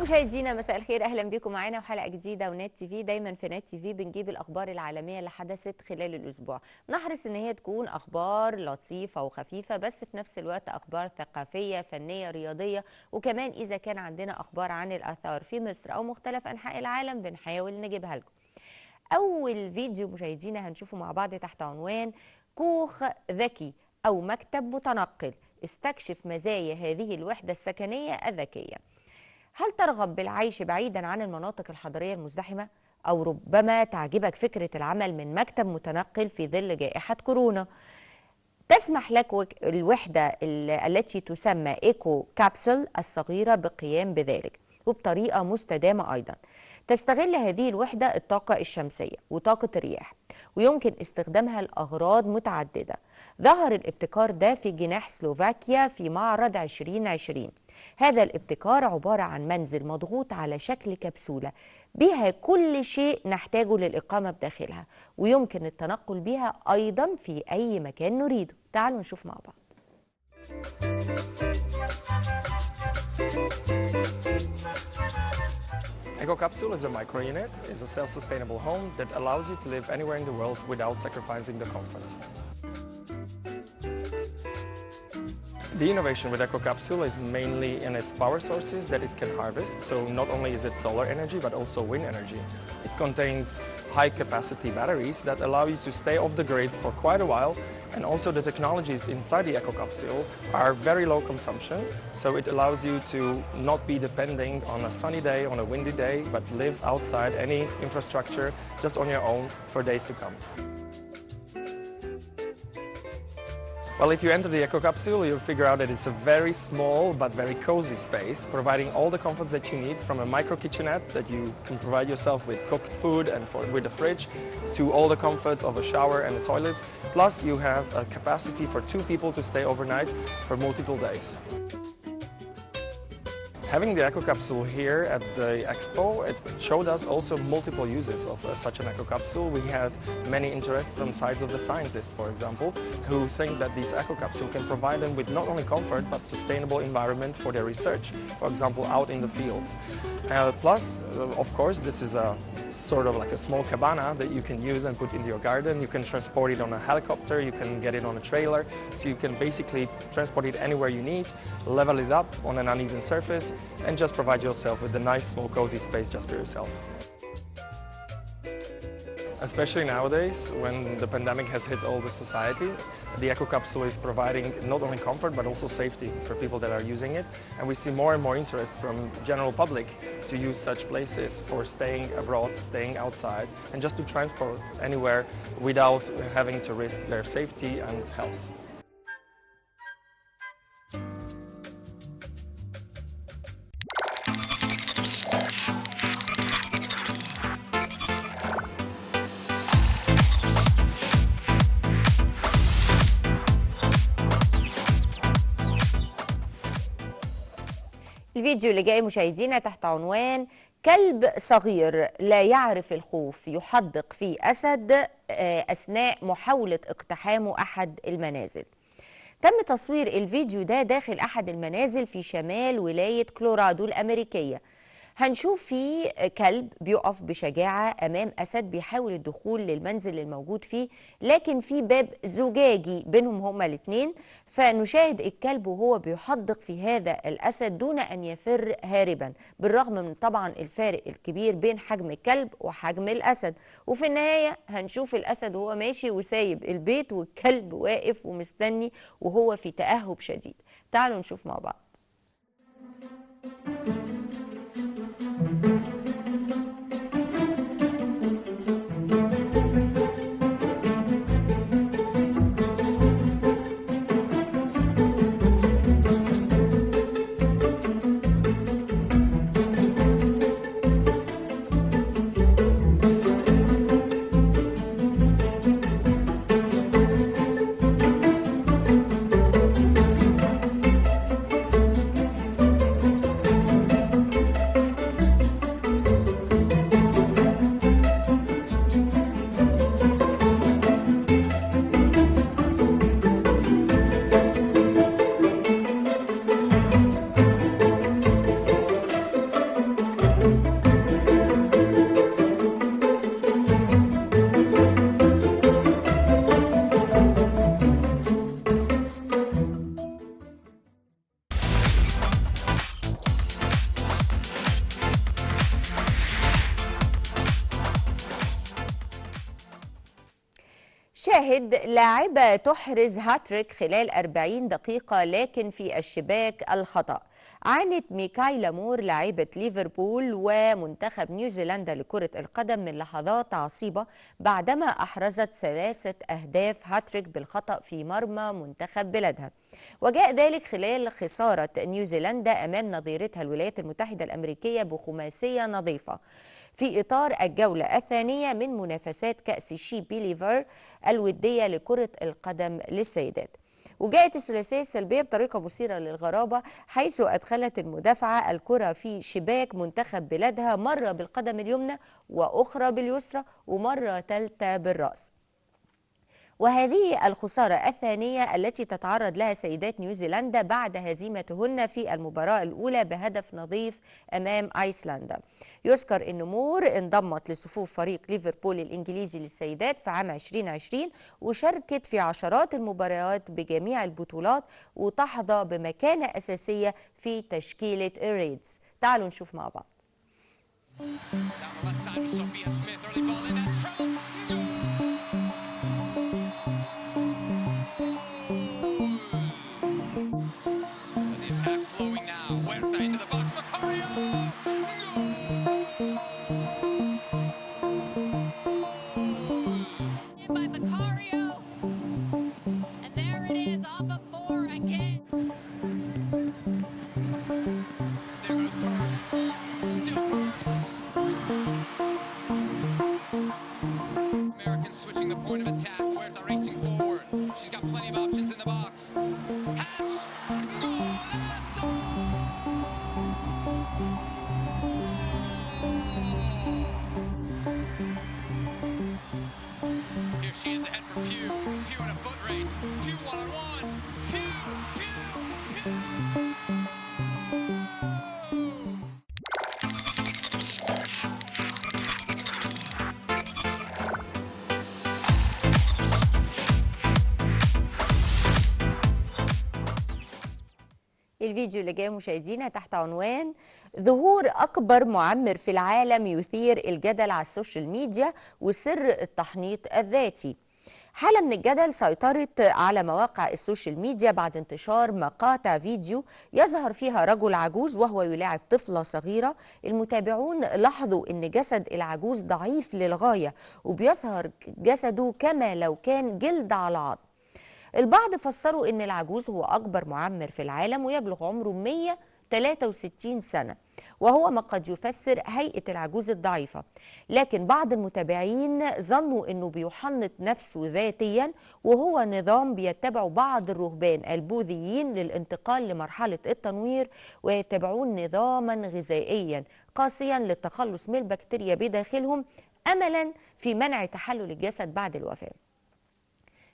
مشاهدينا مساء الخير، اهلا بكم معانا وحلقه جديده ونت تي في. دايما في نت تي في بنجيب الاخبار العالميه اللي حدثت خلال الاسبوع، نحرص ان هي تكون اخبار لطيفه وخفيفه بس في نفس الوقت اخبار ثقافيه فنيه رياضيه، وكمان اذا كان عندنا اخبار عن الاثار في مصر او مختلف انحاء العالم بنحاول نجيبها لكم. اول فيديو مشاهدينا هنشوفه مع بعض تحت عنوان كوخ ذكي او مكتب متنقل، استكشف مزايا هذه الوحده السكنيه الذكيه. هل ترغب بالعيش بعيدا عن المناطق الحضرية المزدحمة؟ أو ربما تعجبك فكرة العمل من مكتب متنقل في ظل جائحة كورونا؟ تسمح لك الوحدة التي تسمى إيكو كابسول الصغيرة بالقيام بذلك وبطريقة مستدامة أيضا. تستغل هذه الوحدة الطاقة الشمسية وطاقة الرياح، ويمكن استخدامها لأغراض متعددة. ظهر الابتكار ده في جناح سلوفاكيا في معرض 2020. هذا الابتكار عبارة عن منزل مضغوط على شكل كبسولة بها كل شيء نحتاجه للإقامة بداخلها، ويمكن التنقل بها أيضا في أي مكان نريده. تعالوا نشوف مع بعض. Eco Capsule is a micro unit, is a self-sustainable home that allows you to live anywhere in the world without sacrificing the comfort. The innovation with Eco Capsule is mainly in its power sources that it can harvest. So not only is it solar energy, but also wind energy. It contains high capacity batteries that allow you to stay off the grid for quite a while. And also the technologies inside the Eco Capsule are very low consumption. So it allows you to not be depending on a sunny day, on a windy day, but live outside any infrastructure just on your own for days to come. Well, if you enter the Eco Capsule, you'll figure out that it's a very small but very cozy space, providing all the comforts that you need, from a micro kitchenette that you can provide yourself with cooked food and with a fridge, to all the comforts of a shower and a toilet. Plus, you have a capacity for 2 people to stay overnight for multiple days. Having the Eco Capsule here at the Expo, it showed us also multiple uses of such an Eco Capsule. We had many interests from sides of the scientists, for example, who think that these Eco Capsule can provide them with not only comfort, but sustainable environment for their research, for example, out in the field. Plus, of course, this is a sort of like a small cabana that you can use and put into your garden. You can transport it on a helicopter, you can get it on a trailer, so you can basically transport it anywhere you need, level it up on an uneven surface, and just provide yourself with a nice, small, cozy space just for yourself. Especially nowadays, when the pandemic has hit all the society, the Eco Capsule is providing not only comfort but also safety for people that are using it. And we see more and more interest from the general public to use such places for staying abroad, staying outside, and just to transport anywhere without having to risk their safety and health. الفيديو اللي جاي مشاهدينا تحت عنوان كلب صغير لا يعرف الخوف يحدق في أسد أثناء محاولة اقتحامه أحد المنازل. تم تصوير الفيديو ده داخل أحد المنازل في شمال ولاية كولورادو الأمريكية. هنشوف فيه كلب بيقف بشجاعة أمام أسد بيحاول الدخول للمنزل الموجود فيه، لكن في باب زجاجي بينهم هما الاثنين، فنشاهد الكلب وهو بيحدق في هذا الأسد دون أن يفر هاربا، بالرغم من طبعا الفارق الكبير بين حجم الكلب وحجم الأسد. وفي النهاية هنشوف الأسد وهو ماشي وسايب البيت والكلب واقف ومستني وهو في تأهب شديد. تعالوا نشوف مع بعض. نشاهد لاعبة تحرز هاتريك خلال 40 دقيقة لكن في الشباك الخطأ. عانت ميكايلا مور لاعبة ليفربول ومنتخب نيوزيلندا لكرة القدم من لحظات عصيبة بعدما أحرزت 3 أهداف هاتريك بالخطأ في مرمى منتخب بلادها، وجاء ذلك خلال خسارة نيوزيلندا أمام نظيرتها الولايات المتحدة الأمريكية بخماسية نظيفة في إطار الجولة الثانية من منافسات كأس شي بيليفر الودية لكرة القدم للسيدات. وجاءت الثلاثية السلبية بطريقة مثيرة للغرابة، حيث أدخلت المدافعة الكرة في شباك منتخب بلادها مرة بالقدم اليمنى وأخرى باليسرى ومرة ثالثة بالرأس. وهذه الخسارة الثانية التي تتعرض لها سيدات نيوزيلندا بعد هزيمتهن في المباراة الأولى بهدف نظيف أمام أيسلندا. يذكر أن مور انضمت لصفوف فريق ليفربول الإنجليزي للسيدات في عام 2020 وشاركت في عشرات المباريات بجميع البطولات وتحظى بمكانة أساسية في تشكيلة الريدز. تعالوا نشوف مع بعض. Switching the point of attack, Huerta racing forward. She's got plenty of options in the box. Hatch! Golazo! Here she is ahead for Pugh. Pugh in a foot race. Pugh one-on-one. Pugh! الفيديو اللي جاي مشاهدينا تحت عنوان ظهور أكبر معمر في العالم يثير الجدل على السوشيال ميديا وسر التحنيط الذاتي. حالة من الجدل سيطرت على مواقع السوشيال ميديا بعد انتشار مقاطع فيديو يظهر فيها رجل عجوز وهو يلاعب طفلة صغيرة. المتابعون لاحظوا أن جسد العجوز ضعيف للغاية وبيظهر جسده كما لو كان جلد على عظم. البعض فسروا أن العجوز هو أكبر معمر في العالم ويبلغ عمره 163 سنة، وهو ما قد يفسر هيئة العجوز الضعيفة. لكن بعض المتابعين ظنوا أنه بيحنط نفسه ذاتيا، وهو نظام بيتبعه بعض الرهبان البوذيين للانتقال لمرحلة التنوير، ويتبعون نظاما غذائيا قاسيا للتخلص من البكتيريا بداخلهم أملا في منع تحلل الجسد بعد الوفاة.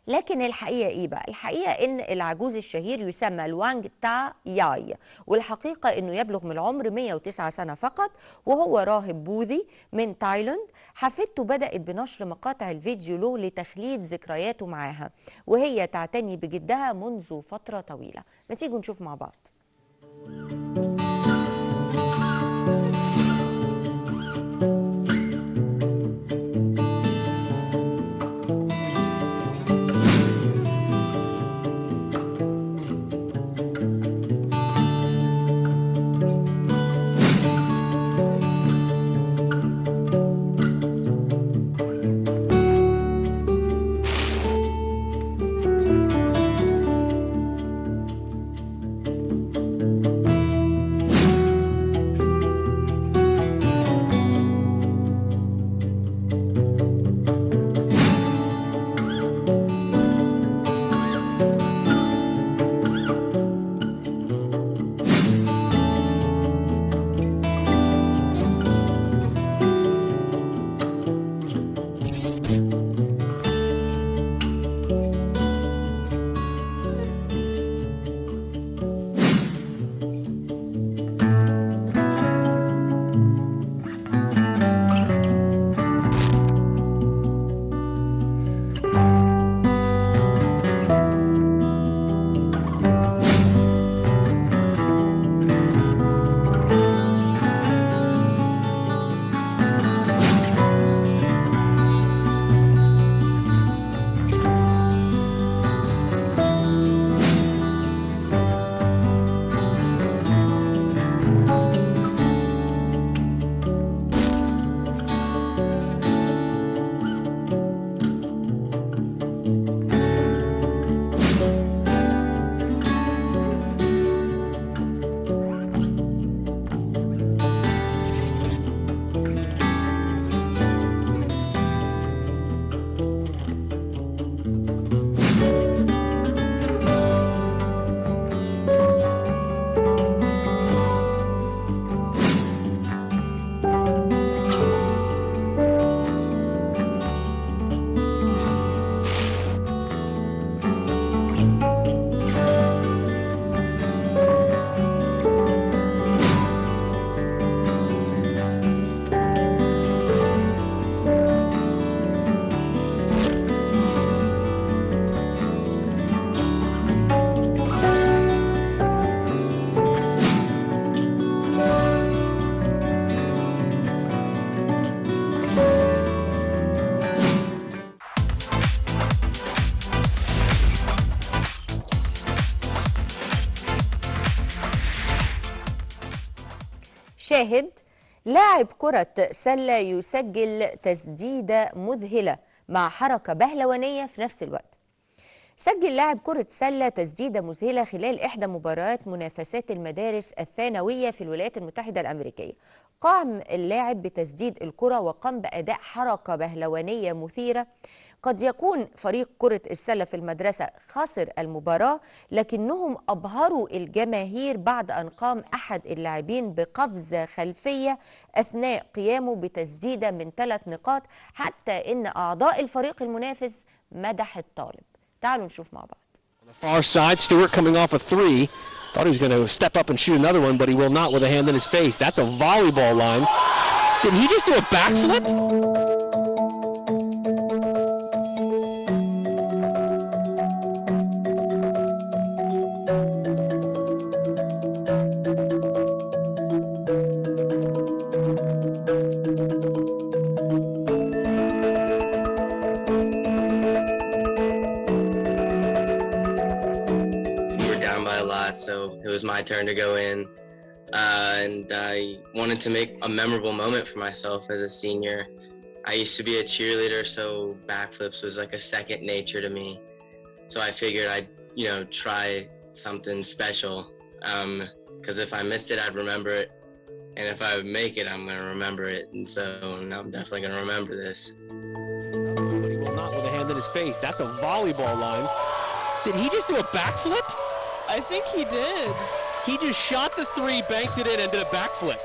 لكن الحقيقة إيه بقى؟ الحقيقة إن العجوز الشهير يسمى الوانغ تا ياي، والحقيقة إنه يبلغ من العمر 109 سنة فقط، وهو راهب بوذي من تايلاند. حفيدته بدأت بنشر مقاطع الفيديو له لتخليد ذكرياته معاها، وهي تعتني بجدها منذ فترة طويلة. ما تيجوا نشوف مع بعض. شاهد لاعب كرة سلة يسجل تسديدة مذهلة مع حركة بهلوانية في نفس الوقت. سجل لاعب كرة سلة تسديدة مذهلة خلال إحدى مباريات منافسات المدارس الثانوية في الولايات المتحدة الأمريكية. قام اللاعب بتسديد الكرة وقام بأداء حركة بهلوانية مثيرة. قد يكون فريق كرة السلة في المدرسة خسر المباراة، لكنهم أبهروا الجماهير بعد أن قام أحد اللاعبين بقفزة خلفية أثناء قيامه بتسديدة من 3 نقاط، حتى إن أعضاء الفريق المنافس مدح الطالب. تعالوا نشوف مع بعض. On the far side, Stewart coming off a 3. Thought he was going to step up and shoot another one, but he will not with a hand in his face. That's a volleyball line. Did he just do a backflip? 'Lot, so it was my turn to go in, and I wanted to make a memorable moment for myself as a senior. I used to be a cheerleader, so backflips was like a second nature to me. So I figured I'd, try something special, because if I missed it, I'd remember it, and if I make it, I'm going to remember it, and so I'm definitely going to remember this. But he will not with a hand in his face. That's a volleyball line. Did he just do a backflip? I think he did. He just shot the 3, banked it in, and did a backflip.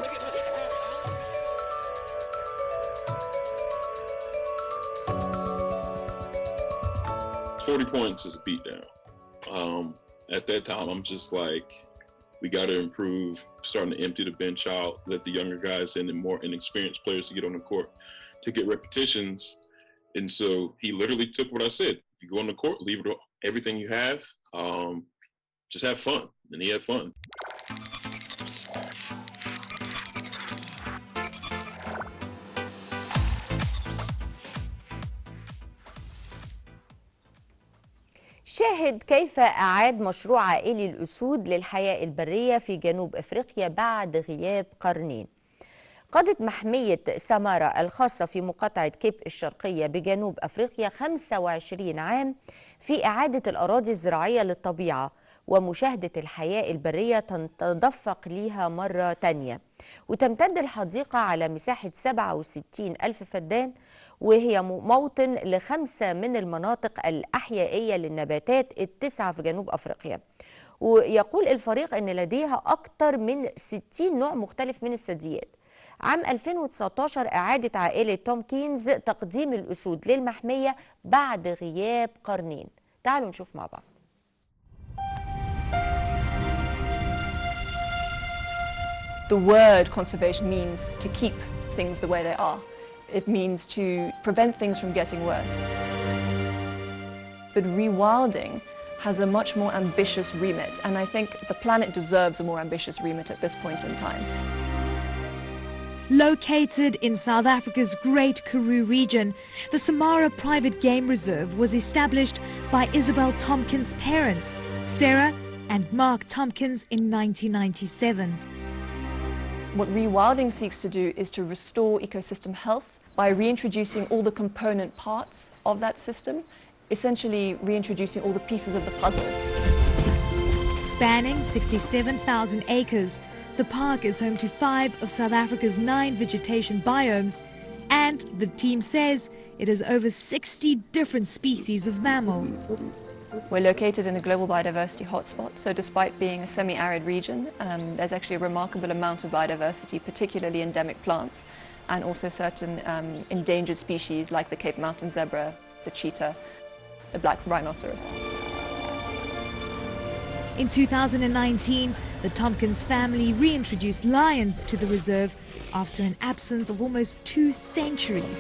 Look at 40 points is a beatdown. At that time, I'm just like, we got to improve, starting to empty the bench out, let the younger guys in and more inexperienced players to get on the court to get repetitions. And so he literally took what I said. If you go on the court, leave it everything you have, just have fun. And he had fun. شاهد كيف أعاد مشروع عائلي الأسود للحياة البرية في جنوب أفريقيا بعد غياب قرنين. قضت محمية سامارا الخاصة في مقاطعة كيب الشرقية بجنوب أفريقيا 25 عام في إعادة الأراضي الزراعية للطبيعة ومشاهدة الحياة البرية تتدفق ليها مرة تانية. وتمتد الحديقة على مساحة 67 ألف فدان، وهي موطن ل5 من المناطق الأحيائية للنباتات ال9 في جنوب أفريقيا. ويقول الفريق أن لديها أكثر من 60 نوع مختلف من الثدييات. عام 2019 أعادت عائلة تومكينز تقديم الأسود للمحمية بعد غياب قرنين. تعالوا نشوف مع بعض. The word conservation means to keep things the way they are. It means to prevent things from getting worse. But rewilding has a much more ambitious remit, and I think the planet deserves a more ambitious remit at this point in time. Located in South Africa's Great Karoo region, the Samara Private Game Reserve was established by Isabel Tompkins' parents, Sarah and Mark Tompkins, in 1997. What rewilding seeks to do is to restore ecosystem health by reintroducing all the component parts of that system, essentially reintroducing all the pieces of the puzzle. Spanning 67,000 acres, the park is home to 5 of South Africa's 9 vegetation biomes, and the team says it has over 60 different species of mammal. We're located in a global biodiversity hotspot, so despite being a semi-arid region, there's actually a remarkable amount of biodiversity, particularly endemic plants, and also certain endangered species like the Cape Mountain zebra, the cheetah, the black rhinoceros. In 2019, the Tompkins family reintroduced lions to the reserve after an absence of almost 2 centuries.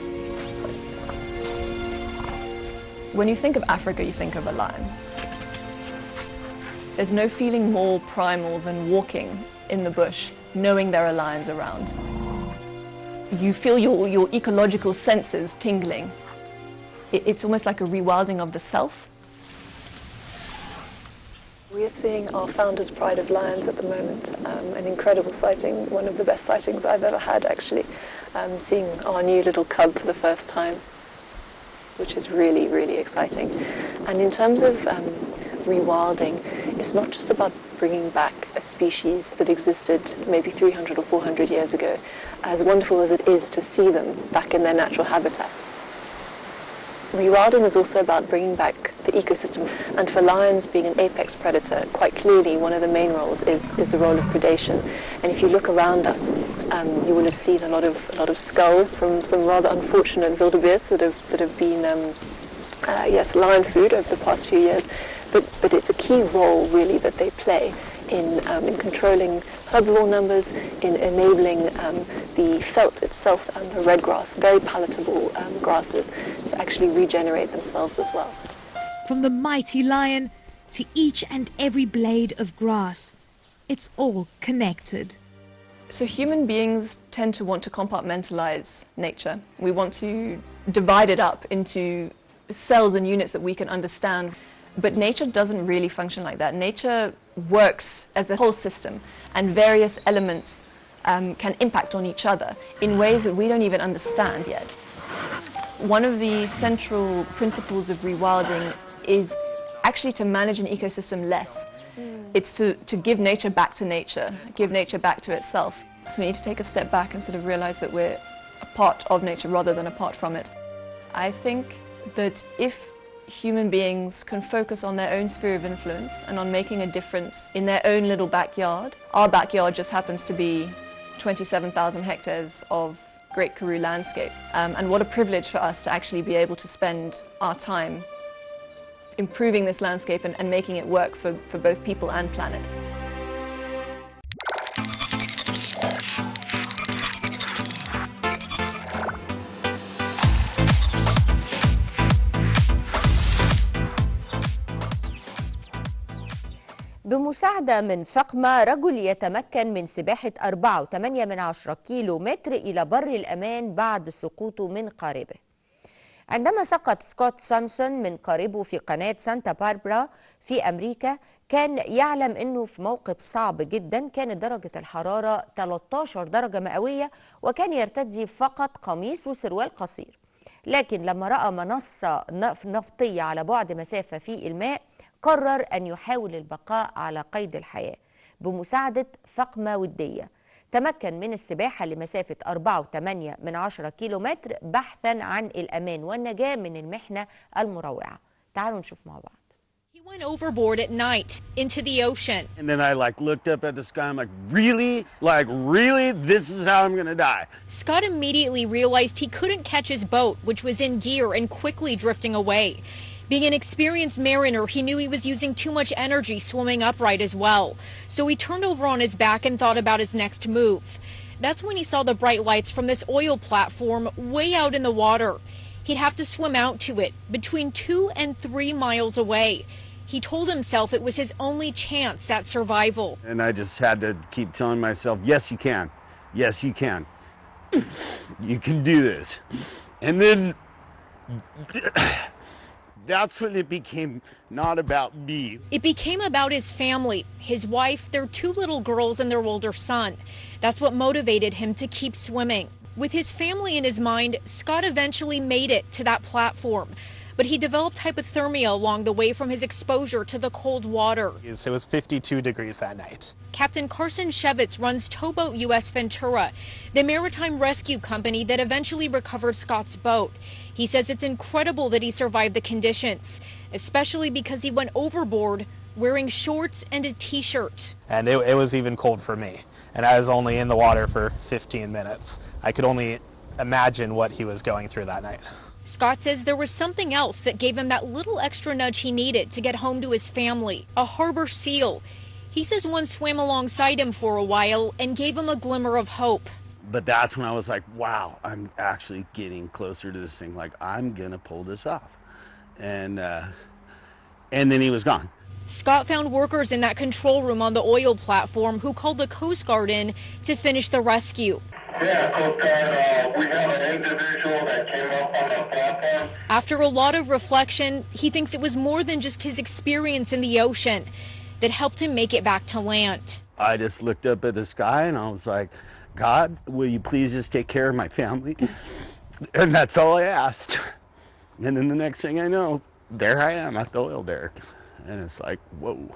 When you think of Africa, you think of a lion. There's no feeling more primal than walking in the bush, knowing there are lions around. You feel your ecological senses tingling. It's almost like a rewilding of the self. We're seeing our founder's pride of lions at the moment, an incredible sighting, one of the best sightings I've ever had actually, seeing our new little cub for the first time, which is really, really exciting. And in terms of rewilding, it's not just about bringing back a species that existed maybe 300 or 400 years ago, as wonderful as it is to see them back in their natural habitat. Rewilding is also about bringing back the ecosystem, and for lions being an apex predator, quite clearly one of the main roles is the role of predation. And if you look around us, you will have seen a lot of skulls from some rather unfortunate wildebeests that have been lion food over the past few years. But it's a key role really that they play in controlling herbivore numbers, in enabling the felt itself and the red grass, very palatable grasses, to actually regenerate themselves as well. From the mighty lion to each and every blade of grass, it's all connected. So human beings tend to want to compartmentalize nature. We want to divide it up into cells and units that we can understand. But nature doesn't really function like that. Nature works as a whole system, and various elements can impact on each other in ways that we don't even understand yet. One of the central principles of rewilding is actually to manage an ecosystem less. It's to give nature back to nature, give nature back to itself. So we need to take a step back and sort of realize that we're a part of nature rather than apart from it. I think that if human beings can focus on their own sphere of influence and on making a difference in their own little backyard. Our backyard just happens to be 27,000 hectares of Great Karoo landscape. And what a privilege for us to actually be able to spend our time improving this landscape and making it work for both people and planet. بمساعدة من فقمة، رجل يتمكن من سباحة 4.8 كيلو متر إلى بر الأمان بعد سقوطه من قاربه. عندما سقط سكوت سامسون من قاربه في قناة سانتا باربرا في أمريكا، كان يعلم أنه في موقف صعب جدا. كانت درجة الحرارة 13 درجة مئوية، وكان يرتدي فقط قميص وسروال قصير. لكن لما رأى منصة نفطية على بعد مسافة في الماء، قرر أن يحاول البقاء على قيد الحياة بمساعدة فقمة ودية. تمكن من السباحة لمسافة 4.8 كيلو متر بحثا عن الأمان والنجاة من المحنة المروعة. تعالوا نشوف مع بعض. He went overboard at night into the ocean. And then I looked up at the sky. I'm like, really? Really? This is how I'm going to die. Scott immediately realized he couldn't catch his boat, which was in gear and quickly drifting away. Being an experienced mariner, he knew he was using too much energy swimming upright as well. So he turned over on his back and thought about his next move. That's when he saw the bright lights from this oil platform way out in the water. He'd have to swim out to it, between 2 and 3 miles away. He told himself it was his only chance at survival. And I just had to keep telling myself, yes, you can. Yes, you can. You can do this. And then that's when it became not about me. It became about his family, his wife, their 2 little girls, and their older son. That's what motivated him to keep swimming. With his family in his mind, Scott eventually made it to that platform. But he developed hypothermia along the way from his exposure to the cold water. It was 52 degrees that night. Captain Carson Shevitz runs Towboat U.S. Ventura, the maritime rescue company that eventually recovered Scott's boat. He says it's incredible that he survived the conditions, especially because he went overboard wearing shorts and a t-shirt. And it was even cold for me. And I was only in the water for 15 minutes. I could only imagine what he was going through that night. Scott says there was something else that gave him that little extra nudge he needed to get home to his family, a harbor seal. He says one swam alongside him for a while and gave him a glimmer of hope. But that's when I was like, wow, I'm actually getting closer to this thing. I'm going to pull this off. And then he was gone. Scott found workers in that control room on the oil platform who called the Coast Guard in to finish the rescue. Yeah, Coast Guard, we have an individual that came up on the platform. After a lot of reflection, he thinks it was more than just his experience in the ocean. that helped him make it back to land. I just looked up at the sky and I was like, God, will you please just take care of my family? And that's all I asked. And then the next thing I know, there I am at the oil derrick. And it's like, whoa.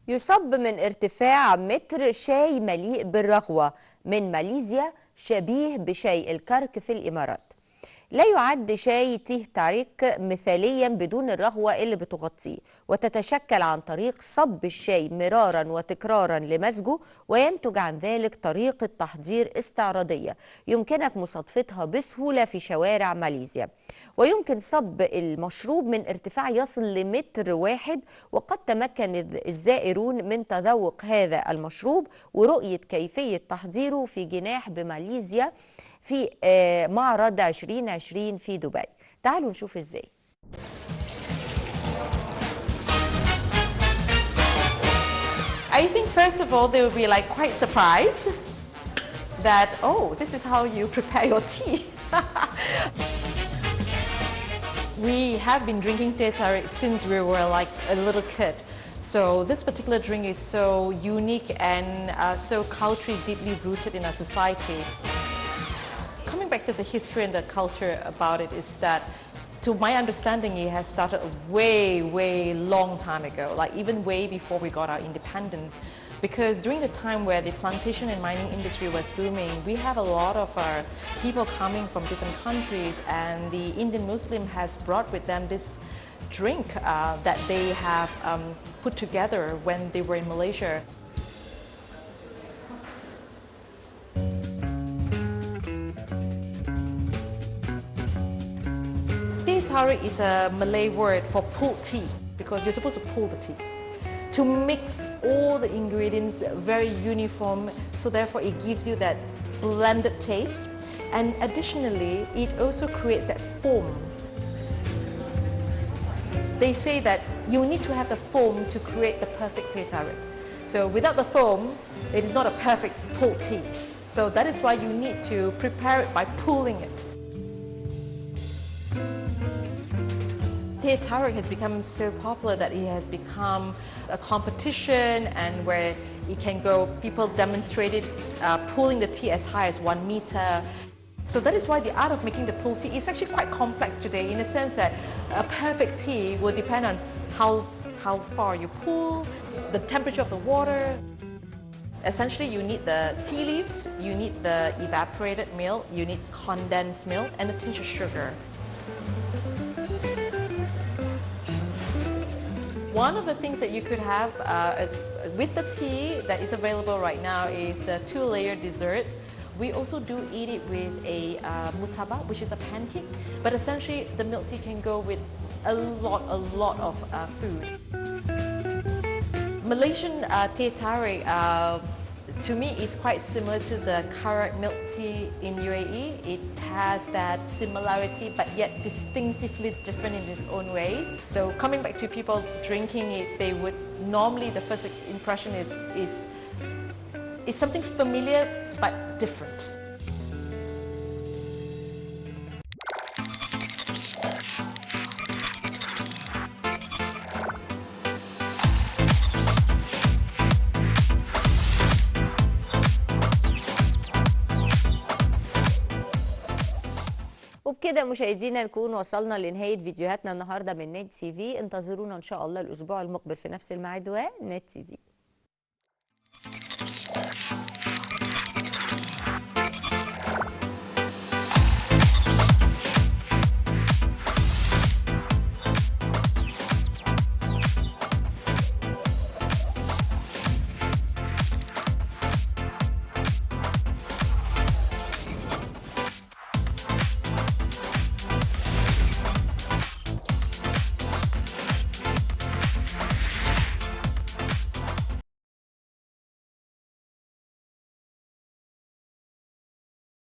يصب من ارتفاع متر شاي مليء بالرغوة من ماليزيا شبيه بشاي الكرك في الإمارات. لا يعد شاي تيه تاريك مثاليا بدون الرغوة اللي بتغطيه، وتتشكل عن طريق صب الشاي مرارا وتكرارا لمزجه، وينتج عن ذلك طريقة تحضير استعراضية يمكنك مصادفتها بسهولة في شوارع ماليزيا. ويمكن صب المشروب من ارتفاع يصل لمتر واحد، وقد تمكن الزائرون من تذوق هذا المشروب ورؤية كيفية تحضيره في جناح بماليزيا في معرض 2020 في دبي. تعالوا نشوف ازاي. I think first of all they will be like quite surprised that, oh, this is how you prepare your tea. We have been drinking teh tarik since we were like a little kid. So this particular drink is so unique and so culturally deeply rooted in our society. Coming back to the history and the culture about it is that, to my understanding, it has started a way long time ago, like even way before we got our independence. Because during the time where the plantation and mining industry was booming, we have a lot of our people coming from different countries, and the Indian Muslim has brought with them this drink that they have put together when they were in Malaysia. Teh tarik is a Malay word for pulled tea, because you're supposed to pull the tea to mix all the ingredients very uniform, so therefore it gives you that blended taste, and additionally it also creates that foam. They say that you need to have the foam to create the perfect teh tarik. So without the foam, it is not a perfect pulled tea. So that is why you need to prepare it by pulling it. Teh tarik has become so popular that it has become a competition, and where it can go, people demonstrated pulling the tea as high as 1 meter. So that is why the art of making the pull tea is actually quite complex today, in the sense that a perfect tea will depend on how far you pull, the temperature of the water. Essentially, you need the tea leaves, you need the evaporated milk, you need condensed milk, and a tinge of sugar. One of the things that you could have with the tea that is available right now is the 2-layer dessert. We also do eat it with a murtabak, which is a pancake, but essentially the milk tea can go with a lot of food. Malaysian teh tarik to me is quite similar to the karak milk tea in UAE. It has that similarity, but yet distinctively different in its own ways. So coming back to people drinking it, they would normally, the first impression is something familiar but different. وبكده مشاهدينا نكون وصلنا لنهاية فيديوهاتنا النهاردة من نت تي في. انتظرونا إن شاء الله الأسبوع المقبل في نفس الميعاد ونت تي في.